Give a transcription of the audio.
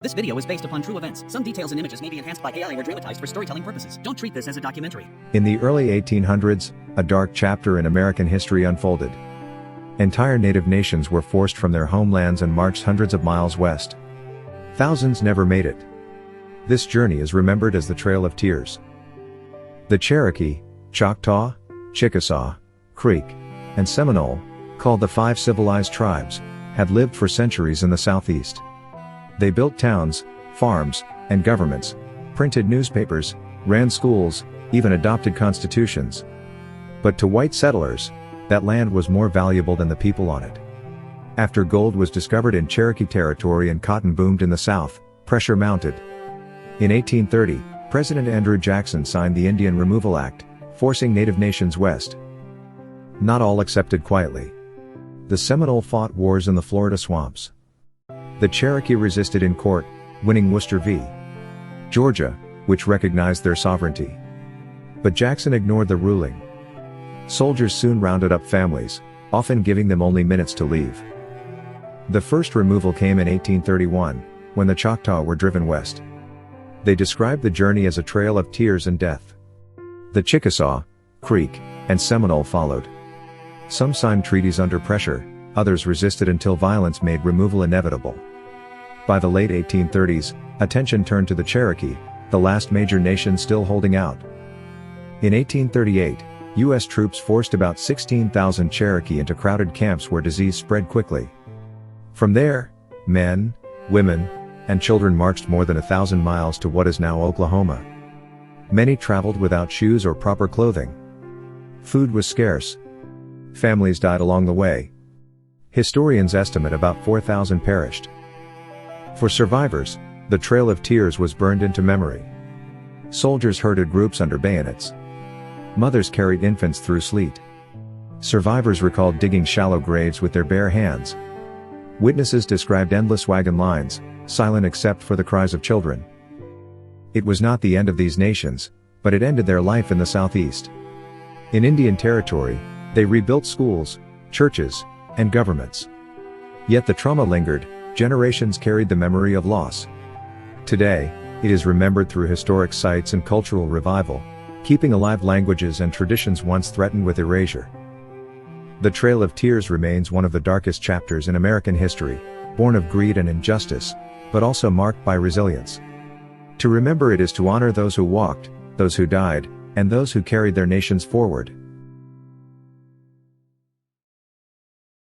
This video is based upon true events. Some details and images may be enhanced by AI or dramatized for storytelling purposes. Don't treat this as a documentary. In the early 1800s, a dark chapter in American history unfolded. Entire native nations were forced from their homelands and marched hundreds of miles west. Thousands never made it. This journey is remembered as the Trail of Tears. The Cherokee, Choctaw, Chickasaw, Creek, and Seminole, called the Five Civilized Tribes, had lived for centuries in the Southeast. They built towns, farms, and governments, printed newspapers, ran schools, even adopted constitutions. But to white settlers, that land was more valuable than the people on it. After gold was discovered in Cherokee territory and cotton boomed in the South, pressure mounted. In 1830, President Andrew Jackson signed the Indian Removal Act, forcing native nations west. Not all accepted quietly. The Seminole fought wars in the Florida swamps. The Cherokee resisted in court, winning Worcester v. Georgia, which recognized their sovereignty. But Jackson ignored the ruling. Soldiers soon rounded up families, often giving them only minutes to leave. The first removal came in 1831, when the Choctaw were driven west. They described the journey as a trail of tears and death. The Chickasaw, Creek, and Seminole followed. Some signed treaties under pressure, others resisted until violence made removal inevitable. By the late 1830s, attention turned to the Cherokee, the last major nation still holding out. In 1838, U.S. troops forced about 16,000 Cherokee into crowded camps where disease spread quickly. From there, men, women, and children marched more than 1,000 miles to what is now Oklahoma. Many traveled without shoes or proper clothing. Food was scarce. Families died along the way. Historians estimate about 4,000 perished. For survivors, the Trail of Tears was burned into memory. Soldiers herded groups under bayonets. Mothers carried infants through sleet. Survivors recalled digging shallow graves with their bare hands. Witnesses described endless wagon lines, silent except for the cries of children. It was not the end of these nations, but it ended their life in the Southeast. In Indian Territory, they rebuilt schools, churches, and governments. Yet the trauma lingered, generations carried the memory of loss. Today, it is remembered through historic sites and cultural revival, keeping alive languages and traditions once threatened with erasure. The Trail of Tears remains one of the darkest chapters in American history, born of greed and injustice, but also marked by resilience. To remember it is to honor those who walked, those who died, and those who carried their nations forward.